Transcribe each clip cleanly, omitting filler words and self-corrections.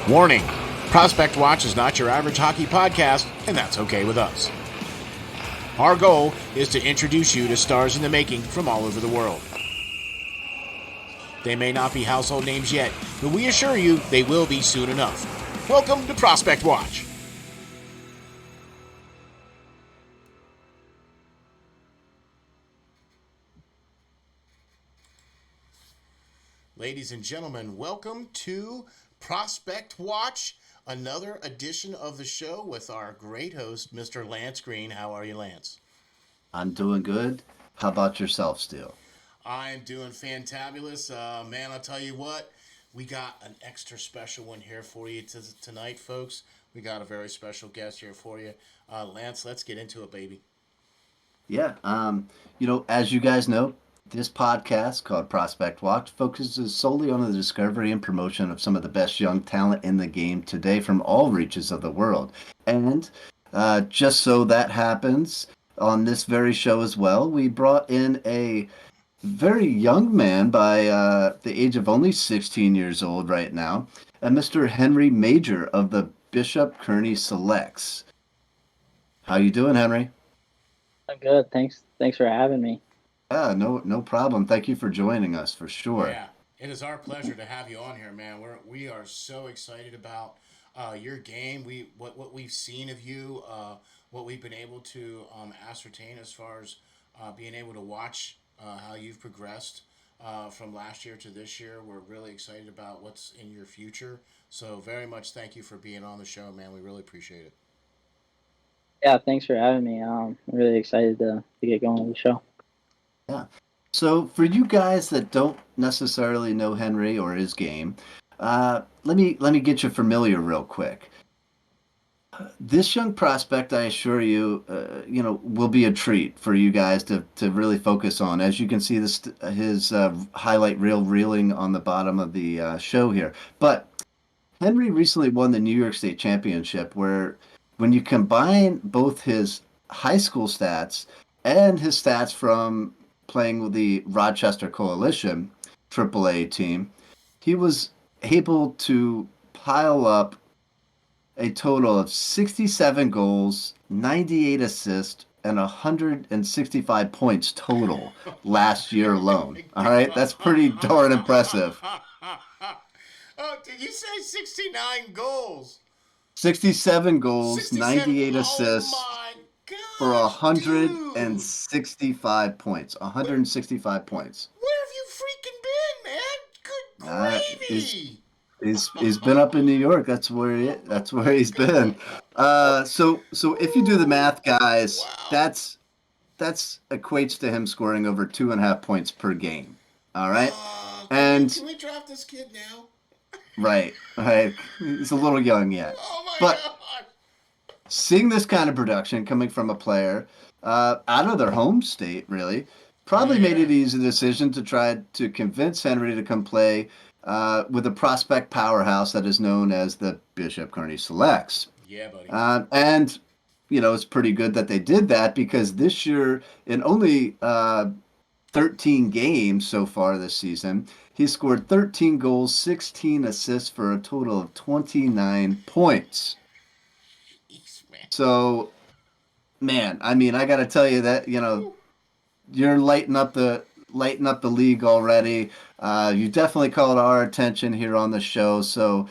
Warning, Prospect Watch is not your average hockey podcast, and that's okay with us. Our goal is to introduce you to stars in the making from all over the world. They may not be household names yet, but we assure you they will be soon enough. Welcome to Prospect Watch. Ladies and gentlemen, welcome to Prospect Watch, another edition of the show with our great host, Mr. Lance Green. How are you, Lance? I'm doing good. How about yourself, Steel? I'm doing fantabulous. Man, I'll tell you what, we got an extra special one here for you tonight, folks. We got a very special guest here for you. Lance, let's get into it, baby. Yeah, as you guys know, this podcast called Prospect Watch focuses solely on the discovery and promotion of some of the best young talent in the game today from all reaches of the world. And just so that happens, on this very show as well, we brought in a very young man by the age of only 16 years old right now, Mr. Henry Major of the Bishop Kearney Selects. How you doing, Henry? I'm good. Thanks for having me. Yeah, no problem. Thank you for joining us for sure. Yeah, it is our pleasure to have you on here, man. We are so excited about your game. What we've seen of you, what we've been able to ascertain as far as being able to watch how you've progressed from last year to this year. We're really excited about what's in your future. So very much thank you for being on the show, man. We really appreciate it. Yeah, thanks for having me. I'm really excited to get going with the show. Yeah. So for you guys that don't necessarily know Henry or his game, let me get you familiar real quick. This young prospect, I assure you, will be a treat for you guys to really focus on. As you can see, his highlight reel reeling on the bottom of the show here. But Henry recently won the New York State Championship, where when you combine both his high school stats and his stats from playing with the Rochester Coalition AAA team, he was able to pile up a total of 67 goals, 98 assists, and 165 points total last year alone. All right, that's pretty darn impressive. Oh, did you say 69 goals? 67 goals, 67. 98 Oh assists my for gosh, dude. 165 points. Where, 165 points. where have you freaking been, man? Uh, Good he's gravy. he's been up in New York. That's where he's been. So if you do the math, guys, Wow. that's equates to him scoring over 2.5 points per game. All right, Can we and can we draft this kid now? right, he's a little young yet, Oh my but god. seeing this kind of production coming from a player out of their home state, really, probably made Yeah. it easy decision to try to convince Henry to come play with a prospect powerhouse that is known as the Bishop Kearney Selects. Yeah, buddy. And it's pretty good that they did that because this year, in only 13 games so far this season, he scored 13 goals, 16 assists for a total of 29 points. Jeez, man. So, man, I mean, I got to tell you that, you're lighting up the league already. You definitely called our attention here on the show. So,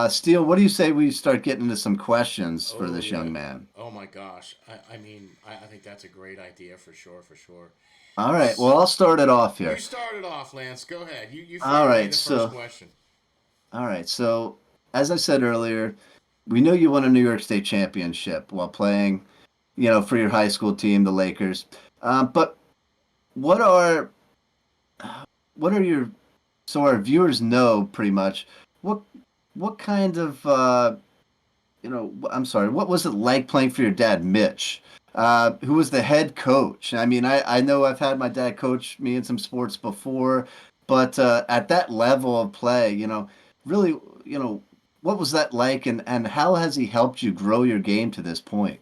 Steele, what do you say we start getting into some questions for Oh this yeah. young man? Oh my gosh. I mean, I think that's a great idea for sure, for sure. All right. Well, I'll start it off You here. started off, Lance. Go ahead. You All fire away right. the first So, question. all right. So, as I said earlier, we know you won a New York State championship while playing, for your high school team, the Lakers. But what are what are your so our viewers know pretty much what what kind of I'm sorry, what was it like playing for your dad, Mitch, who was the head coach? I mean, I know I've had my dad coach me in some sports before, but at that level of play, really, what was that like, and how has he helped you grow your game to this point?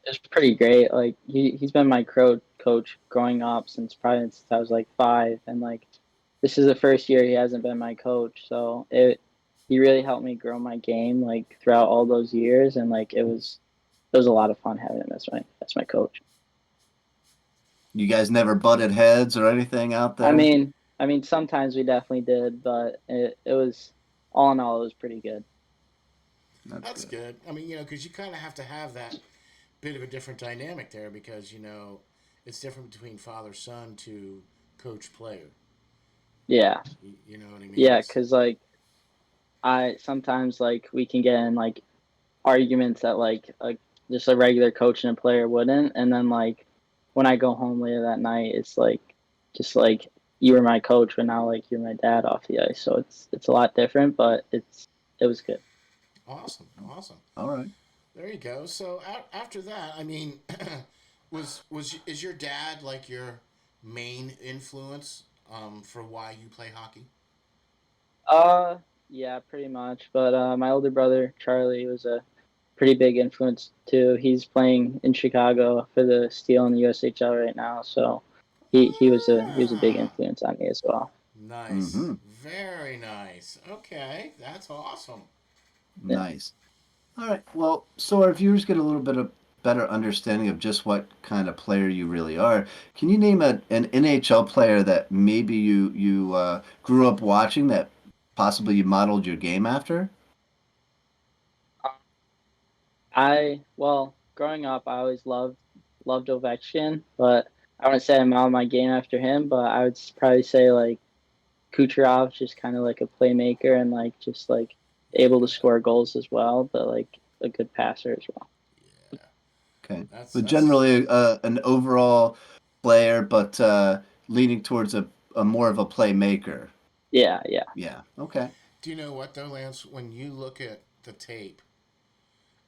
It's pretty great. Like he's been my coach growing up since probably since I was like 5, and like this is the first year he hasn't been my coach. So he really helped me grow my game like throughout all those years, and like it was a lot of fun having him as my coach. You guys never butted heads or anything out I there? mean, I mean, sometimes we definitely did, but it was all in all, it was pretty good. That's That's good. good. I mean, because you kind of have to have that bit of a different dynamic there because it's different between father son to coach player. Yeah, You know what I mean? yeah, because like I sometimes like we can get in like arguments that like just a regular coach and a player wouldn't, and then like when I go home later that night, it's like just like you were my coach, but now like you're my dad off the ice, so it's a lot different, but it was good. Awesome, awesome. All right. There you go. So after that, I mean, is your dad like your main influence for why you play hockey? Uh, yeah, pretty much. But my older brother Charlie was a pretty big influence too. He's playing in Chicago for the Steel in the USHL right now, so he was a big Ah, influence on me as well. nice, Mm-hmm. very nice. Okay, that's awesome. Yeah. Nice. All right. Well, so our viewers get a little bit of better understanding of just what kind of player you really are. Can you name an NHL player that maybe you grew up watching that possibly you modeled your game after? Growing up, I always loved Ovechkin, but I wouldn't say I modeled my game after him. But I would probably say like Kucherov, just kind of like a playmaker and like just like able to Yeah, score goals as well, but like a good passer as well. yeah. Okay. But That's generally an overall player, but leaning towards a more of a playmaker. Yeah, yeah. Yeah. Okay. Do you know what though, Lance? When you look at the tape,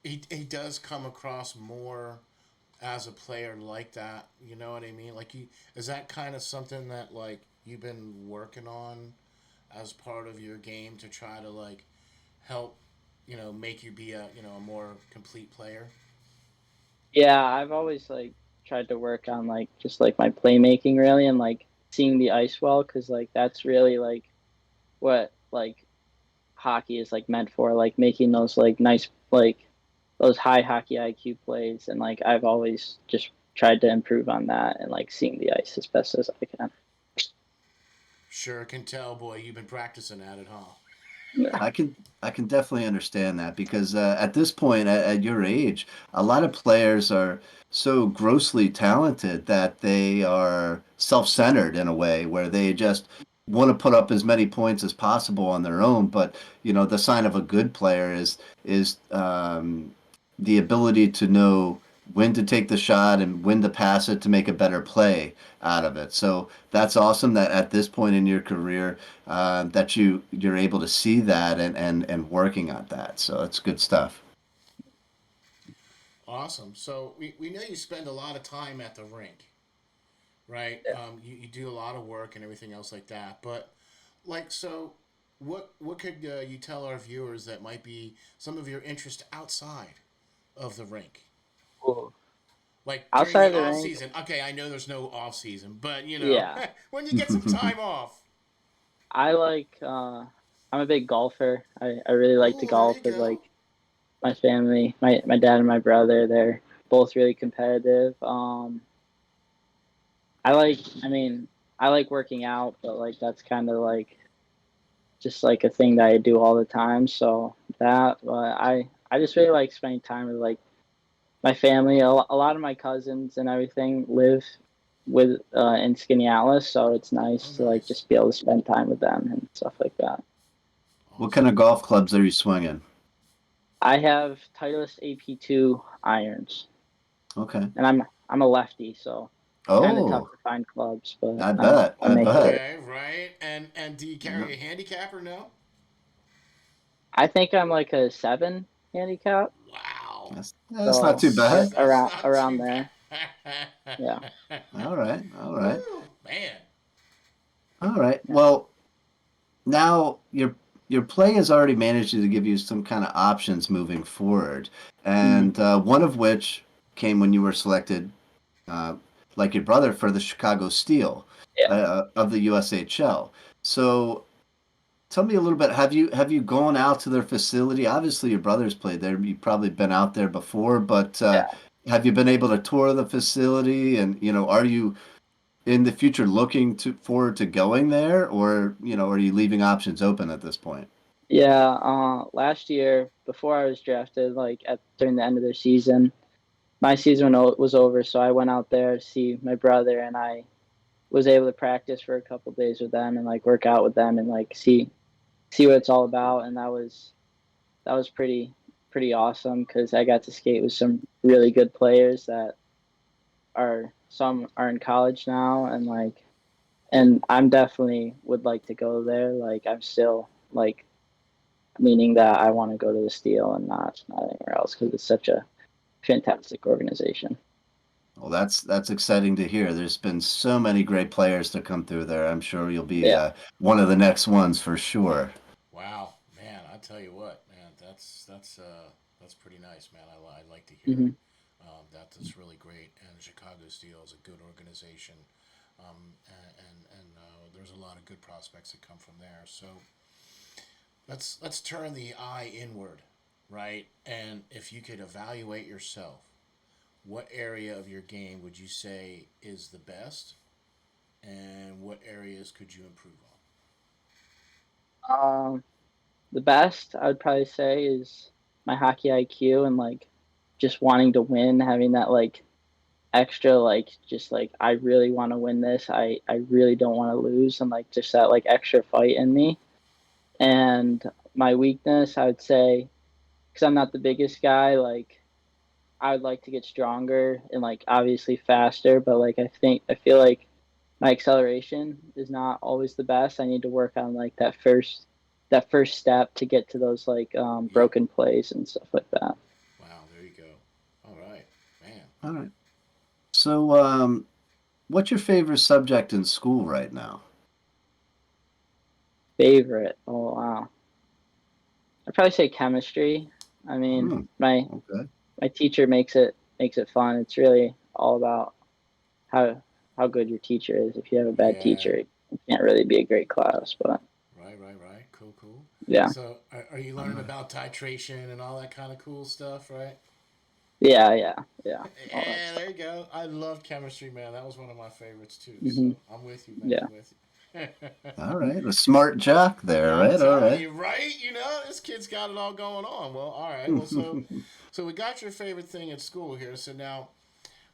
he does come across more as a player like that. You know what I mean? Like, is that kind of something that like you've been working on as part of your game to try to like help, make you be a more complete player? Yeah, I've always like tried to work on like just like my playmaking really and like seeing the ice well because like that's really like what like hockey is like meant for, like making those like nice like those high hockey IQ plays, and like I've always just tried to improve on that and like seeing the ice as best as I can. Sure can tell, boy. You've been practicing at it, huh? Yeah. I can definitely understand that because at this point at your age, a lot of players are so grossly talented that they are self-centered in a way where they just want to put up as many points as possible on their own. But the sign of a good player is the ability to know when to take the shot and when to pass it to make a better play out of it. So that's awesome that at this point in your career that you're able to see that and working on that. So it's good stuff. Awesome. So we know you spend a lot of time at the rink, right? You do a lot of work and everything else like that. But like, so what could you tell our viewers that might be some of your interest outside of the rink? Cool. Like during Outside the of the off rink, season. Okay, I know there's no off season, but yeah, when you get some time off. I like I'm a big golfer. I really like to Oh, there golf you with go. like my family, my dad and my brother. They're both really competitive. I mean, I like working out, but like that's kind of like just like a thing that I do all the time. So that, but I just really like spending time with like my family. A lot of my cousins and everything live with in Skaneateles, so it's Oh, nice to like nice. just be able to spend time with them and stuff like that. What kind Awesome. of golf clubs are you swinging? I have Titleist AP2 irons, Okay. and I'm a lefty, so kind of tough Oh, to find clubs, but I bet. I I make it bet. work. Okay, right. And do you Yeah. carry a handicap or no? I think I'm like a 7 handicap, Wow. That's not so too bad. That's not around too there. Yeah. bad. All right. All right. Woo, man. All right. Yeah. Well, now your play has already managed to give you some kind of options moving forward, Hmm. and one of which came when you were selected, uh, like your brother, for the Chicago Steel Yeah. of the USHL. So tell me a little bit. Have you gone out to their facility? Obviously, your brothers played there. You've probably been out there before, but Yeah. have you been able to tour the facility? And are you in the future looking to forward to going there, or are you leaving options open at this point? Yeah, last year before I was drafted, like at during the end of their season, my season was over, so I went out there to see my brother, and I was able to practice for a couple days with them and like work out with them and like see what it's all about, and that was pretty awesome because I got to skate with some really good players that are some are in college now, and like and I'm definitely would like to go there. Like I'm still like meaning that I want to go to the Steel and not anywhere else because it's such a fantastic organization. Well, that's exciting to hear. There's been so many great players to come through there. I'm sure you'll be Yeah. one of the next ones for sure. Wow, man! I tell you what, man, that's pretty nice, man. I like to hear Hmm. that's really great. And Chicago Steel is a good organization, and there's a lot of good prospects that come from there. So let's turn the eye inward, right? And if you could evaluate yourself, what area of your game would you say is the best, and what areas could you improve Um, the best I would probably say is my hockey IQ and like just wanting to win, having that like extra like just like I really want to win this. I really don't want to lose, and like just that like extra fight in me. And my weakness, I would say, because I'm not the biggest guy, like I would like to get stronger and like obviously faster, but like I feel like my acceleration is not always the best. I need to work on like that first step to get to those like on? Yep. broken plays and stuff like that. Wow, there you go. All right, man. All right. So, what's your favorite subject in school right now? Favorite? Oh wow, I'd probably say chemistry. I mean, Hmm. my Okay. my teacher makes it fun. It's really all about how how good your teacher is. If you have a bad Yeah. teacher, it can't really be a great class. But Right, right, right. Cool, cool. yeah, So, are you All learning right. about titration and all that kind of cool stuff, right? yeah, all that Yeah, there stuff. you go. I love chemistry, man. That was one of my favorites too. So, Hmm. I'm with you, man. Yeah. I'm with you. All right. A smart jock there, I'm right? All telling right. you, right? This kid's got it all going on. Well, all right. Well, so we got your favorite thing at school here. So now,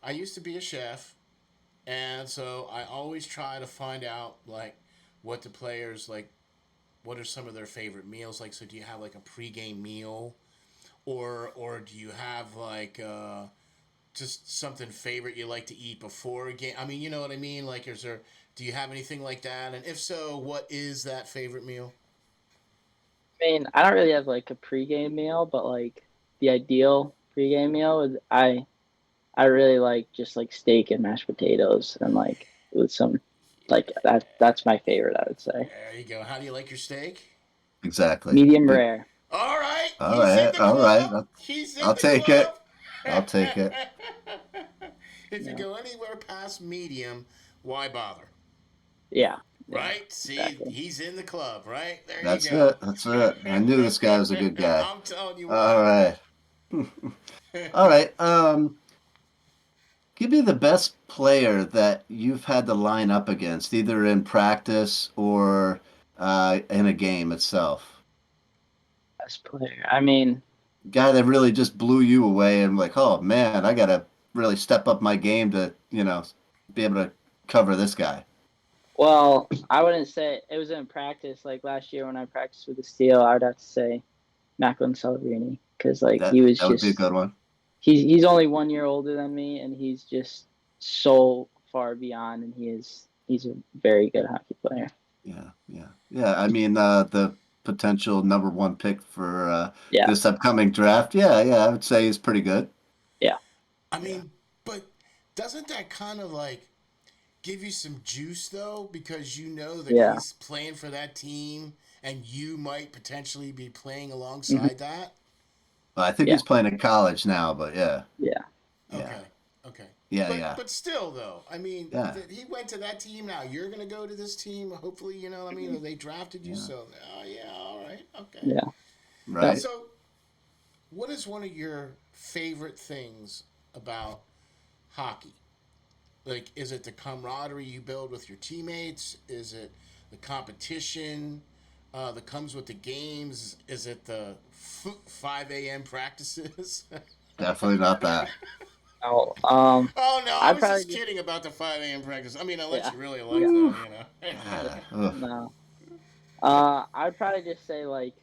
I used to be a chef, and so I always try to find out like what the players like. What are some of their favorite meals? Like, so do you have like a pregame meal, or do you have like just something favorite you like to eat before a game? I mean, you know what I mean. Like, is there? Do you have anything like that? And if so, what is that favorite meal? I mean, I don't really have like a pregame meal, but like the ideal pregame meal is I really like just like steak and mashed potatoes and like with some like that's my favorite, I would say. There you go. How do you like your steak? Exactly. Medium Good. rare. All right, All he's in right. the All right. club. He's in I'll the take it. club. I'll take it. If you Yeah. go anywhere past medium, why bother? Yeah. Yeah. Right? See, Exactly. he's in the club, right? There you That's go. it. That's it. I knew this guy was a good guy. I'm telling you All what. right. All right. Give me the best player that you've had to line up against, either in practice or in a game itself. Best player. I mean, Guy that really just blew you away and like, oh man, I gotta really step up my game to, be able to cover this guy. well, I wouldn't say it was in practice. Like last year when I practiced with the Steel, I would have to say Macklin Celebrini because like That he was that would be a just good one. he's only 1 year older than me, and he's just so far beyond, and he's a very good hockey player. Yeah, yeah, yeah. I mean, the potential number one pick for Yeah, this upcoming draft. Yeah, yeah, I would say he's pretty good. yeah, I Yeah. mean, but doesn't that kind of like give you some juice though? Because you know that yeah. he's playing for that team and you might potentially be playing Hmm. alongside that? Well, I think Yeah, he's playing in college now, but yeah, yeah. yeah. Okay. Okay. Yeah, But yeah, but still though, I mean, yeah, he went to that team. Now you're gonna go to this team. Hopefully, you know. I mean, they drafted you, yeah. so oh yeah, all right, okay. Yeah. Yeah. Right. So, what is one of your favorite things about hockey? Like, is it the camaraderie you build with your teammates? Is it the competition that comes with the games? Is it the 5 a.m. practices? Definitely not that. Oh, Oh no, I I'd was probably just just kidding about the 5 a.m. practice. I mean, unless yeah. you really like them, Whew. you know. God, ugh. No. I'd probably just say like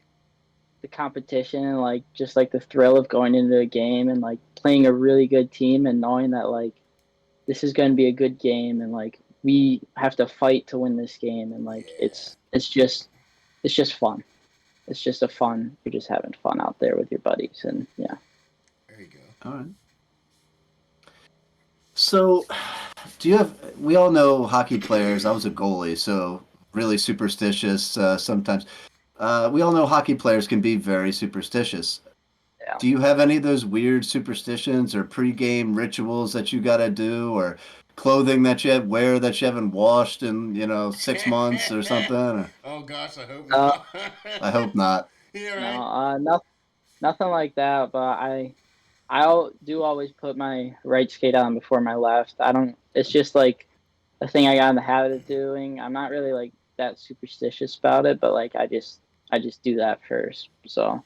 the competition and like just like the thrill of going into a game and like playing a really good team and knowing that like this is going to be a good game and like we have to fight to win this game and like Yeah, it's just fun. It's just a fun. You're just having fun out there with your buddies and yeah. there you go. All right. So, do you have? We all know hockey players. I was a goalie, so really superstitious sometimes. We all know hockey players can be very superstitious. Yeah. Do you have any of those weird superstitions or pregame rituals that you got to do, or clothing that you wear that you haven't washed in 6 months or something? Or, Oh gosh, I hope Uh, not. I hope not. Yeah, no, right. nothing like that. But do always put my right skate on before my left. I don't. It's just like a thing I got in the habit of doing. I'm not really like that superstitious about it, but like I just do that first. So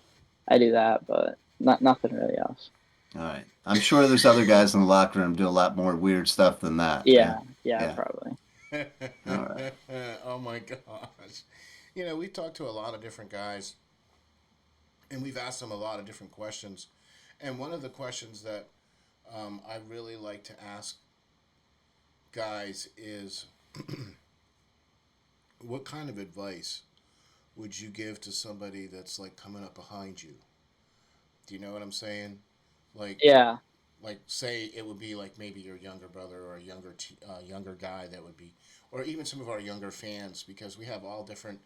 I do that, but nothing really else. All right. I'm sure there's other guys in the locker room do a lot more weird stuff than that. Yeah. Yeah, yeah, Yeah. probably. All right. Oh my gosh. You know, we've talked to a lot of different guys and we've asked them a lot of different questions. And one of the questions that I really like to ask guys is what kind of advice would you give to somebody that's like coming up behind you? Do you know what I'm saying? Like, Yeah, say it would be like maybe your younger brother or a younger guy that would be, or even some of our younger fans because we have all different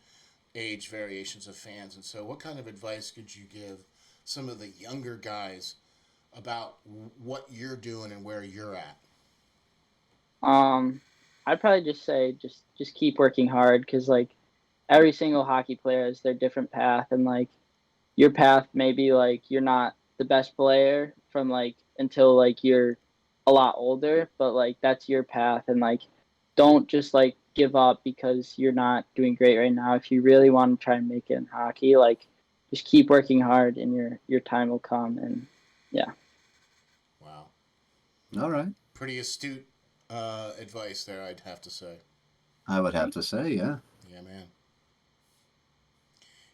age variations of fans. And so, what kind of advice could you give some of the younger guys about what you're doing and where you're at? Um, I'd probably just say just keep working hard because like every single hockey player has their different path and like your path may be like you're not the best player from like until like you're a lot older, but like that's your path and like don't just like give up because you're not doing great right now. If you really want to try and make it in hockey, like just keep working hard and your time will come and yeah. Wow, All right. pretty astute advice there, I'd have to say. I would have to say, yeah. Yeah, man.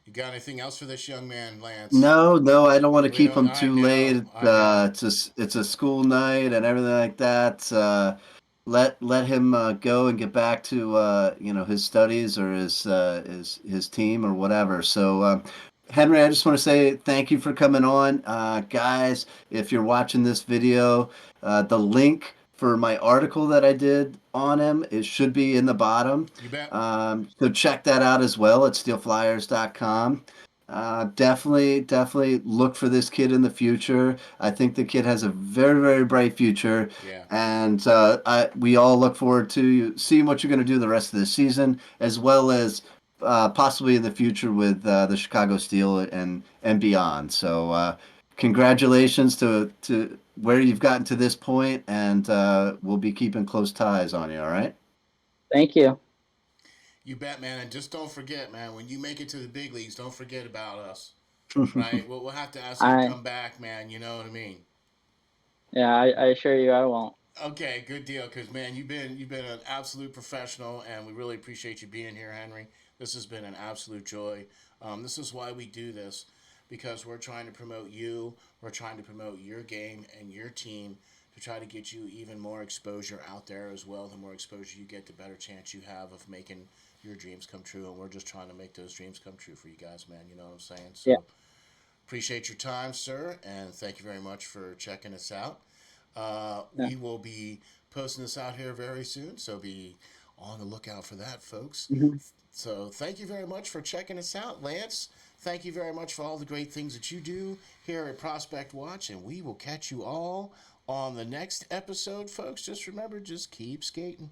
You got anything else for this young man, Lance? No, no, I don't want to We keep don't. them I too know. late. I know. It's a school night and everything like that. Let him go and get back to his studies or his team or whatever. So, Henry, I just want to say thank you for coming on, guys. If you're watching this video, the link for my article that I did on him it should be in the bottom. You bet. So check that out as well at steelflyers.com. Definitely look for this kid in the future. I think the kid has a very, very bright future, Yeah. and we all look forward to seeing what you're going to do the rest of the season, as well as possibly in the future with the Chicago Steel and beyond. So, congratulations to where you've gotten to this point, and we'll be keeping close ties on you. All right. Thank you. You bet, man. And just don't forget, man, when you make it to the big leagues, don't forget about us. Right? We'll have to ask you to I come back, man. You know what I mean? yeah, I assure you I won't. Okay, good deal. Because man, you've been an absolute professional, and we really appreciate you being here, Henry. This has been an absolute joy. This is why we do this, because we're trying to promote you. We're trying to promote your game and your team to try to get you even more exposure out there as well. The more exposure you get, the better chance you have of making your dreams come true. And we're just trying to make those dreams come true for you guys, man. You know what I'm saying? Yeah. So appreciate your time, sir, and thank you very much for checking us out. Yeah. We will be posting this out here very soon, so be on the lookout for that, folks. Hmm. So thank you very much for checking us out, Lance. Thank you very much for all the great things that you do here at Prospect Watch, and we will catch you all on the next episode, folks. Just remember, just keep skating.